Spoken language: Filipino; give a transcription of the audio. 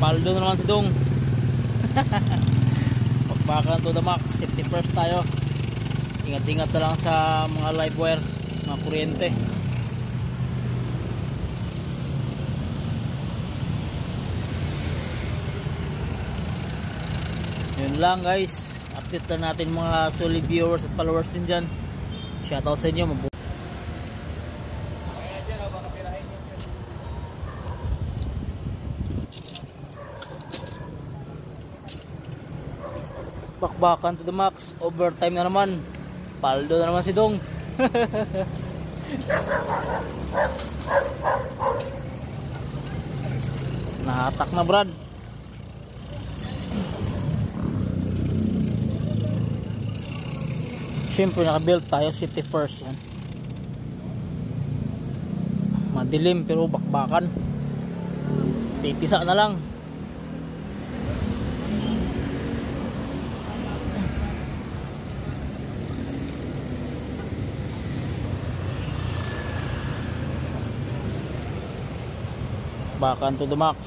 Paldo na naman si Dong. Bakbakan to the max. Safety first tayo. Ingat-ingat na lang sa mga live wire, mga kuryente. Yun lang guys, update na natin mga solid viewers at followers din dyan. Shoutout sa inyo. Bakbakan to the max, overtime na naman. Paldo na naman si Dong. Nahatak na Brad. Siyempre naka-build tayo safety first yan. Madilim pero bakbakan. Pipisa na lang. Bakbakan to the max.